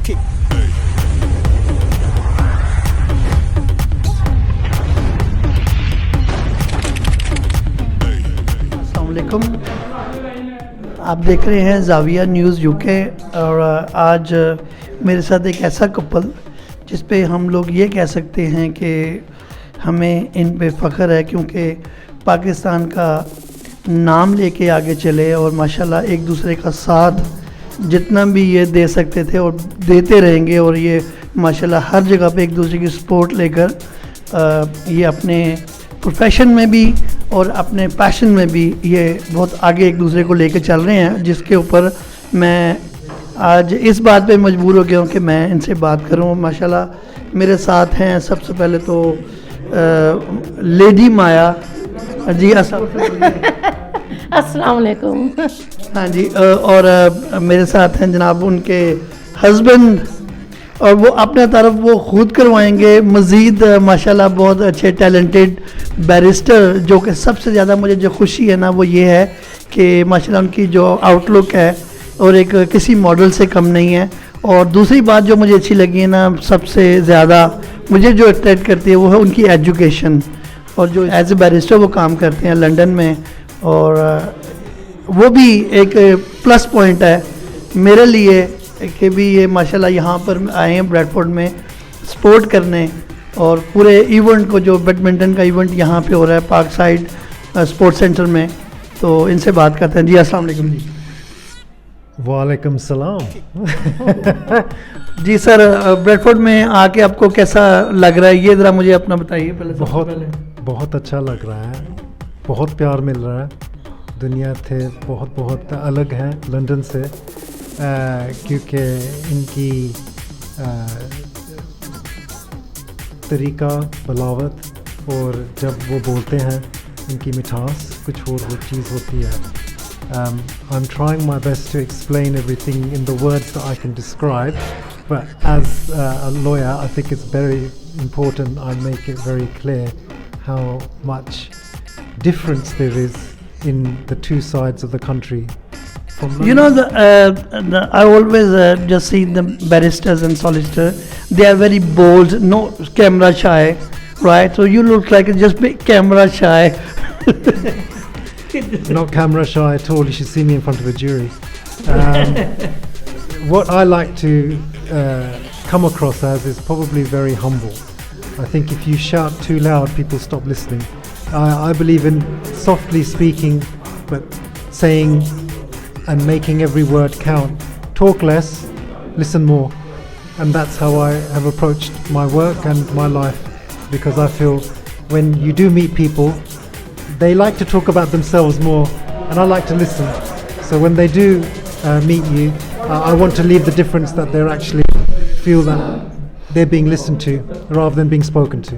अस्सलामुअलैकुम, आप देख रहे हैं जाविया न्यूज़ यूके। और आज मेरे साथ एक ऐसा कपल जिस पे हम लोग ये कह सकते हैं कि हमें इन पे फ़ख्र है, क्योंकि पाकिस्तान का नाम लेके आगे चले और माशाल्लाह एक दूसरे का साथ जितना भी ये दे सकते थे और देते रहेंगे। और ये माशाल्लाह हर जगह पे एक दूसरे की सपोर्ट लेकर ये अपने प्रोफेशन में भी और अपने पैशन में भी ये बहुत आगे एक दूसरे को लेकर चल रहे हैं, जिसके ऊपर मैं आज इस बात पे मजबूर हो गया हूँ कि मैं इनसे बात करूँ। माशाल्लाह मेरे साथ हैं सबसे पहले तो लेडी माया जी, अस्सलाम वालेकुम। हाँ जी, और मेरे साथ हैं जनाब उनके हस्बैंड, और वो अपने तरफ वो खुद करवाएंगे मज़ीद माशाल्लाह बहुत अच्छे टैलेंटेड बैरिस्टर। जो कि सबसे ज़्यादा मुझे जो खुशी है ना वो ये है कि माशाल्लाह उनकी जो आउटलुक है और एक किसी मॉडल से कम नहीं है। और दूसरी बात जो मुझे अच्छी लगी है ना, सबसे ज़्यादा मुझे जो अट्रैक्ट करती है वो है उनकी एजुकेशन, और जो एज ए बैरिस्टर वो काम करते हैं लंदन में। और वो भी एक प्लस पॉइंट है मेरे लिए कि भी ये माशाल्लाह यहाँ पर आए हैं ब्रैडफोर्ड में सपोर्ट करने, और पूरे इवेंट को जो बैडमिंटन का इवेंट यहाँ पे हो रहा है पार्क साइड स्पोर्ट्स सेंटर में। तो इनसे बात करते हैं। जी अस्सलाम वालेकुम जी। वालेकुम सलाम। जी सर, ब्रैडफोर्ड में आके आपको कैसा लग रहा है, ये ज़रा मुझे अपना बताइए पहले। बहुत अच्छा लग रहा है, बहुत प्यार मिल रहा है। दुनिया थे बहुत अलग है लंदन से, क्योंकि इनकी तरीका बलावत और जब वो बोलते हैं इनकी मिठास कुछ और चीज़ होती है। I'm trying my best to explain everything in the words that I can describe, but as a lawyer I think it's very important I make it very clear how much difference there is in the two sides of the country. You know, I always just see the barristers and solicitors. They are very bold, no camera shy, right? So you look like just big camera shy. Not camera shy at all. You should see me in front of a jury. What I like to come across as is probably very humble. I think if you shout too loud, people stop listening. I believe in softly speaking, but saying and making every word count. Talk less, listen more. And that's how I have approached my work and my life, because I feel when you do meet people, they like to talk about themselves more, and I like to listen. So when they do meet you, I want to leave the difference that they're actually feel that they're being listened to rather than being spoken to.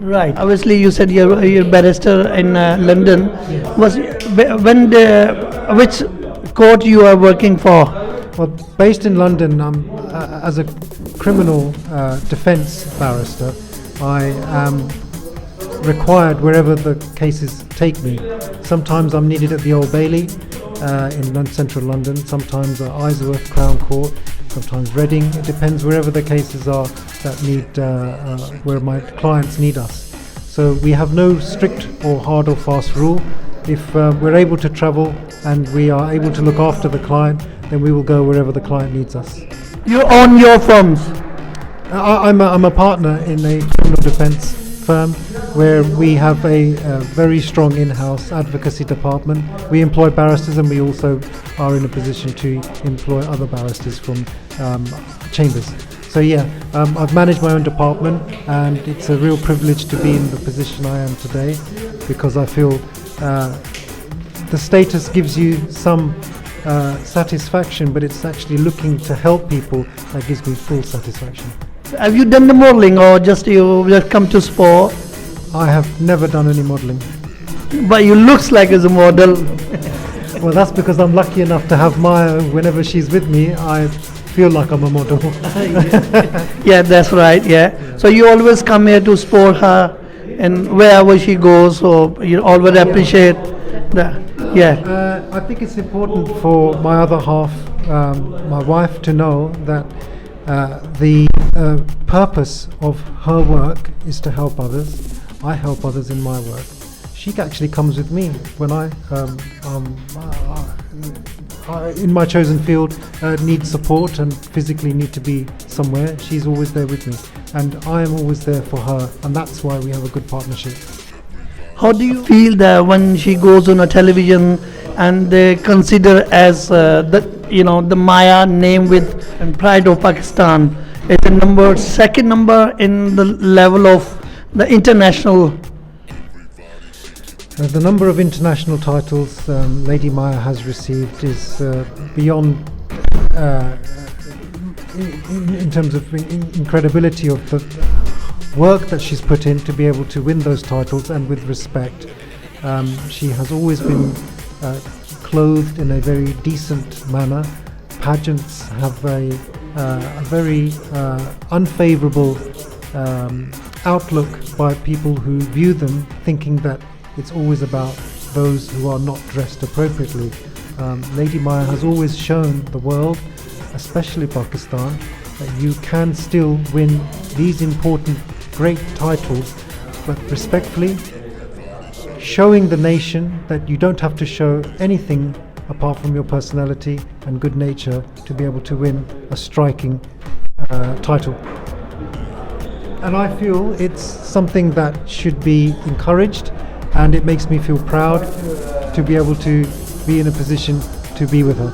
Right. Obviously, you said you're a barrister in London. Was which court you are working for? Well, based in London, as a criminal defence barrister, I am required wherever the cases take me. Sometimes I'm needed at the Old Bailey in central London, sometimes at Isleworth Crown Court, sometimes Reading. It depends wherever the cases are that need, where my clients need us. So we have no strict or hard or fast rule. If we're able to travel and we are able to look after the client, then we will go wherever the client needs us. You own your firms? I'm a partner in a criminal defence firm where we have a very strong in-house advocacy department. We employ barristers, and we also are in a position to employ other barristers from chambers. So yeah, I've managed my own department, and it's a real privilege to be in the position I am today, because I feel the status gives you some satisfaction, but it's actually looking to help people that gives me full satisfaction. Have you done the modelling, or just you just come to sport? I have never done any modelling. But you looks like as a model. Well, that's because I'm lucky enough to have Maya. Whenever she's with me, I feel like I'm a model. Yeah, that's right. Yeah. So you always come here to support her, and wherever she goes, so you always appreciate that. Yeah. I think it's important for my other half my wife to know that the purpose of her work is to help others. I help others in my work. She actually comes with me when I in my chosen field need support and physically need to be somewhere. She's always there with me, and I am always there for her, and that's why we have a good partnership. How do you feel that when she goes on a television and they consider as the Mya name with and pride of Pakistan is the second number in the level of the international? The number of international titles Lady Mya has received is beyond, in terms of incredibility of the work that she's put in to be able to win those titles, and with respect. She has always been clothed in a very decent manner. Pageants have a very unfavourable outlook by people who view them, thinking that it's always about those who are not dressed appropriately. Lady Mya has always shown the world, especially Pakistan, that you can still win these important, great titles, but respectfully, showing the nation that you don't have to show anything apart from your personality and good nature to be able to win a striking title. And I feel it's something that should be encouraged, and it makes me feel proud to be able to be in a position to be with her.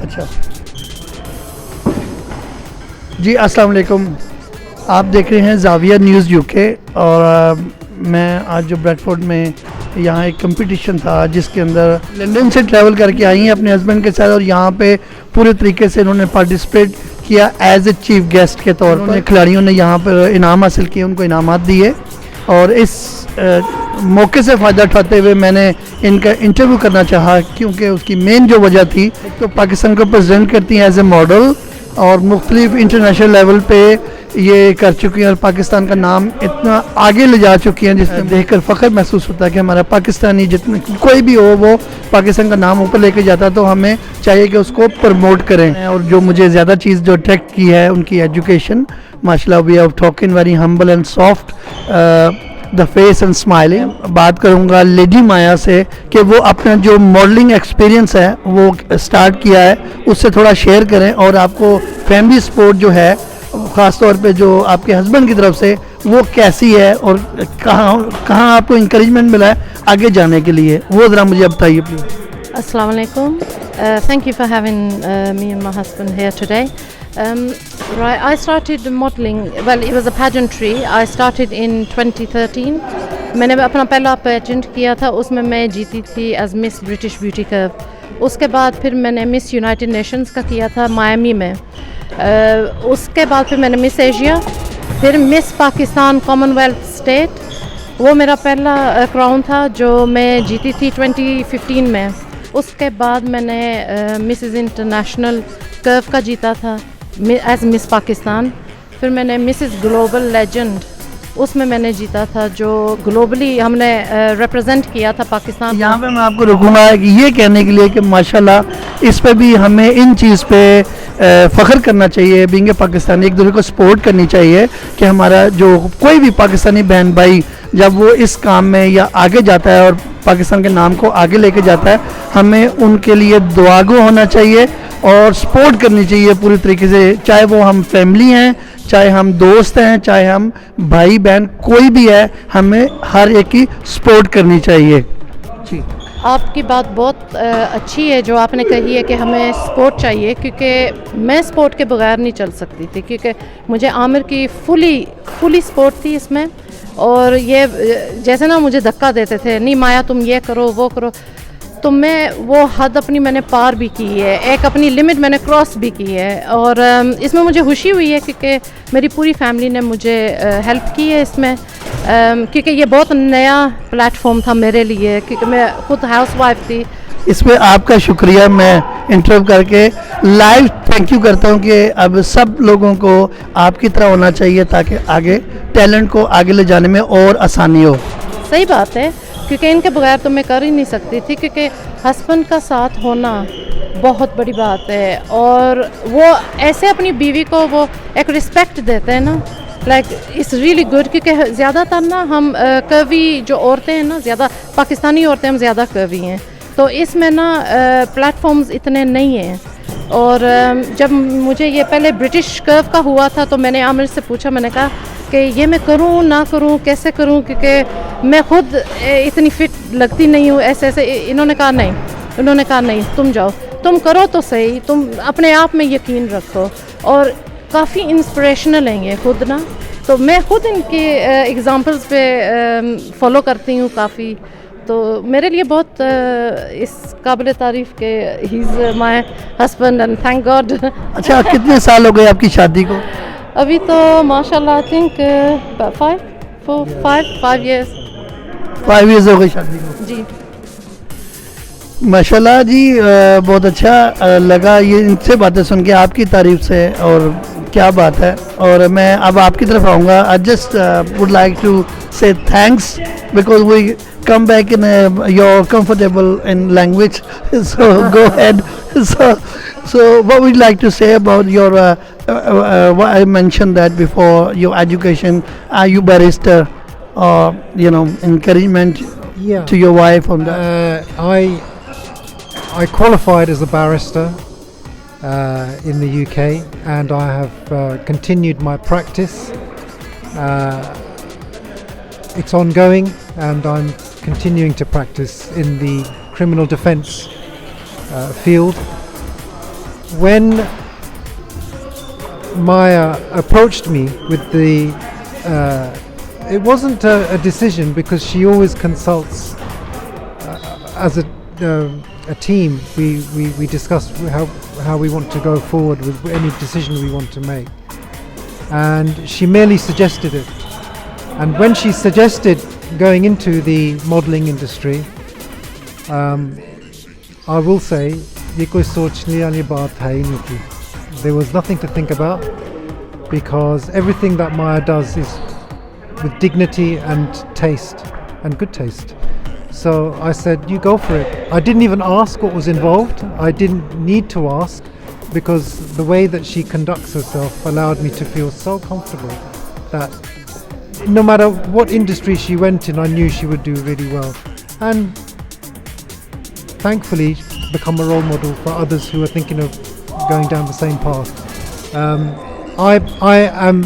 अच्छा जी, अस्सलाम वालेकुम। आप देख रहे हैं जाविया news UK, और मैं आज जो ब्रैडफोर्ड में यहाँ एक कंपटीशन था जिसके अंदर लंदन से ट्रैवल करके आई हैं अपने हस्बैंड के साथ, और यहाँ पे पूरे तरीके से इन्होंने पार्टिसिपेट किया एज ए चीफ गेस्ट के तौर पर। खिलाड़ियों ने यहाँ पर इनाम हासिल किए, उनको इनामात दिए, और इस मौके से फ़ायदा उठाते हुए मैंने इनका इंटरव्यू करना चाहा, क्योंकि उसकी मेन जो वजह थी, एक तो पाकिस्तान को प्रेजेंट करती हैं एज ए मॉडल, और मुख्तलिफ इंटरनेशनल लेवल पे ये कर चुकी हैं, और पाकिस्तान का नाम इतना आगे ले जा चुकी हैं जिसमें देखकर फ़ख्र महसूस होता है कि हमारा पाकिस्तानी जितने कोई भी हो वो पाकिस्तान का नाम ऊपर लेके जाता है, तो हमें चाहिए कि उसको प्रमोट करें। और जो मुझे ज़्यादा चीज़ जो अट्रैक्ट की है उनकी एजुकेशन, माशाल्लाह, way of talking very humble and soft, the face and smiling. बात करूँगा लेडी माया से कि वो अपना जो मॉडलिंग एक्सपीरियंस है वो स्टार्ट किया है, उससे थोड़ा शेयर करें, और आपको फैमिली सपोर्ट जो है ख़ास तौर पे जो आपके हस्बैंड की तरफ से वो कैसी है, और कहाँ आपको इंकरेजमेंट मिला है आगे जाने के लिए, वो ज़रा मुझे बताइए please. Assalamu alaikum. Thank you for having me and my husband here today. Right, I started modeling, well, it was a pageantry. I started in 2013. मैंने अपना पहला पेजेंट किया था, उसमें मैं जीती थी as Miss British beauty curve. उसके बाद फिर मैंने मिस यूनाइटेड नेशंस का किया था मायामी में। उसके बाद फिर मैंने मिस एशिया, फिर मिस पाकिस्तान कॉमनवेल्थ स्टेट, वो मेरा पहला क्राउन था जो मैं जीती थी 2015 में। उसके बाद मैंने मिसेस इंटरनेशनल कर्व का जीता था एज मिस पाकिस्तान। फिर मैंने मिसेस ग्लोबल लेजेंड, उसमें मैंने जीता था, जो ग्लोबली हमने रिप्रेजेंट किया था पाकिस्तान। यहाँ पे मैं आपको रुकूंगा कि ये कहने के लिए कि माशाल्लाह इस पे भी हमें इन चीज़ पे फ़ख्र करना चाहिए, बीइंग ए पाकिस्तानी, एक दूसरे को सपोर्ट करनी चाहिए कि हमारा जो कोई भी पाकिस्तानी बहन भाई जब वो इस काम में या आगे जाता है और पाकिस्तान के नाम को आगे लेके जाता है, हमें उनके लिए दुआगो होना चाहिए और सपोर्ट करनी चाहिए पूरी तरीके से, चाहे वो हम फैमिली हैं, चाहे हम दोस्त हैं, चाहे हम भाई बहन कोई भी है, हमें हर एक की सपोर्ट करनी चाहिए। जी, आपकी बात बहुत अच्छी है जो आपने कही है कि हमें सपोर्ट चाहिए, क्योंकि मैं सपोर्ट के बगैर नहीं चल सकती थी, क्योंकि मुझे आमिर की फुली सपोर्ट थी इसमें। और ये जैसे ना मुझे धक्का देते थे, नहीं माया तुम ये करो वो करो, तो मैं वो हद अपनी मैंने पार भी की है, एक अपनी लिमिट मैंने क्रॉस भी की है। और इसमें मुझे खुशी हुई है क्योंकि मेरी पूरी फैमिली ने मुझे हेल्प की है इसमें, क्योंकि ये बहुत नया प्लेटफॉर्म था मेरे लिए, क्योंकि मैं खुद हाउसवाइफ थी। इसमें आपका शुक्रिया, मैं इंटरव्यू करके लाइव थैंक यू करता हूँ कि अब सब लोगों को आपकी तरह होना चाहिए ताकि आगे टैलेंट को आगे ले जाने में और आसानी हो। सही बात है, क्योंकि इनके बगैर तो मैं कर ही नहीं सकती थी, क्योंकि हस्बैंड का साथ होना बहुत बड़ी बात है। और वो ऐसे अपनी बीवी को वो एक रिस्पेक्ट देते हैं ना, लाइक इट्स रियली गुड। क्योंकि ज़्यादातर ना हम कर्वी जो औरतें हैं ना, ज़्यादा पाकिस्तानी औरतें हम ज़्यादा कर्वी हैं, तो इसमें ना प्लेटफॉर्म्स इतने नहीं हैं। और जब मुझे ये पहले ब्रिटिश कर्व का हुआ था तो मैंने आमिर से पूछा, मैंने कहा कि ये मैं करूँ ना करूँ, कैसे करूँ, क्योंकि मैं खुद इतनी फिट लगती नहीं हूँ ऐसे ऐसे। उन्होंने कहा नहीं तुम जाओ, तुम करो तो सही, तुम अपने आप में यकीन रखो। और काफ़ी इंस्पिरेशनल हैं ये खुद ना, तो मैं खुद इनके एग्जांपल्स पे फॉलो करती हूँ काफ़ी। तो मेरे लिए बहुत इस काबिल तारीफ़ के he is my husband and thank God. अच्छा, कितने साल हो गए आपकी शादी को? अभी तो माशाल्लाह आई थिंक 5 years। 5 years हो गए शादी को जी। माशाल्लाह जी, बहुत अच्छा लगा ये इनसे बातें सुन के, आपकी तारीफ से, और क्या बात है। और मैं अब आपकी तरफ आऊँगा। I just would like to say thanks because we come back in you're comfortable in language, so go ahead. So what would you like to say about your what I mentioned that before, your education? Are you barrister, or encouragement Yeah. to your wife on that? I qualified as a barrister in the UK, and I have continued my practice. It's ongoing, and I'm continuing to practice in the criminal defence field. When Mya approached me with it wasn't a decision, because she always consults as a team. We discuss how we want to go forward with any decision we want to make, and she merely suggested it. And when she suggested going into the modelling industry, I will say ye koi sochne wali baat hai nahi thi. There was nothing to think about, because everything that Mya does is with dignity and taste, and good taste. So I said, you go for it. I didn't even ask what was involved. I didn't need to ask, because the way that she conducts herself allowed me to feel so comfortable that no matter what industry she went in, I knew she would do really well, and thankfully become a role model for others who are thinking of going down the same path. I am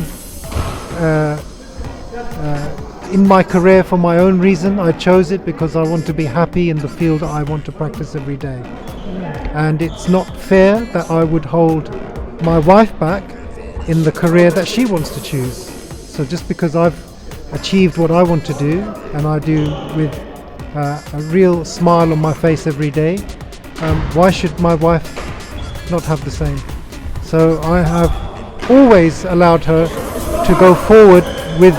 in my career for my own reason. I chose it because I want to be happy in the field that I want to practice every day, and it's not fair that I would hold my wife back in the career that she wants to choose. So just because I've achieved what I want to do, and I do with a real smile on my face every day, why should my wife not have the same? So I have always allowed her to go forward with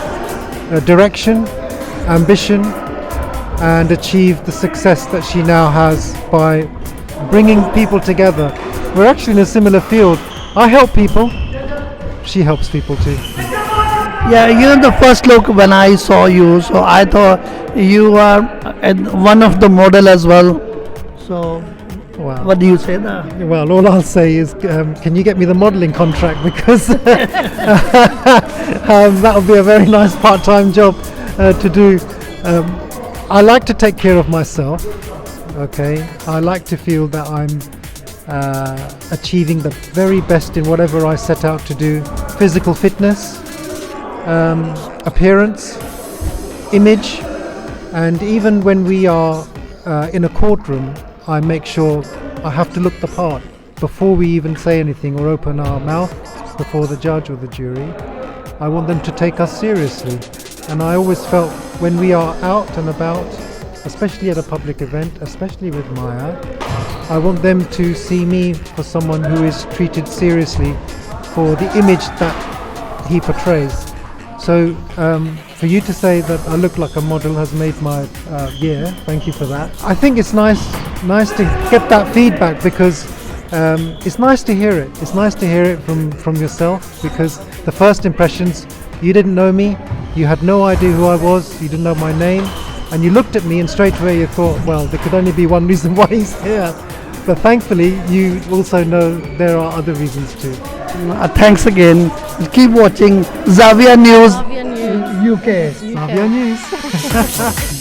direction, ambition, and achieve the success that she now has by bringing people together. We're actually in a similar field. I help people, she helps people too. Yeah, the first look when I saw you, so I thought you are one of the model as well. So Wow. what do you say there? Well, all I'll say is, can you get me the modelling contract, because that would be a very nice part-time job to do. I like to take care of myself. Okay, I like to feel that I'm achieving the very best in whatever I set out to do. Physical fitness, appearance, image, and even when we are in a courtroom, I make sure I have to look the part before we even say anything or open our mouth before the judge or the jury. I want them to take us seriously, and I always felt when we are out and about especially at a public event, especially with Maya, I want them to see me for someone who is treated seriously for the image that he portrays. So for you to say that I look like a model has made my year. Thank you for that. I think it's nice to get that feedback, because it's nice to hear it. It's nice to hear it from yourself, because the first impressions, you didn't know me, you had no idea who I was, you didn't know my name, and you looked at me and straight away you thought, well, there could only be one reason why he's here. But thankfully, you also know there are other reasons too. Thanks again. Keep watching Zavia News Zavia News. UK. Zavia News.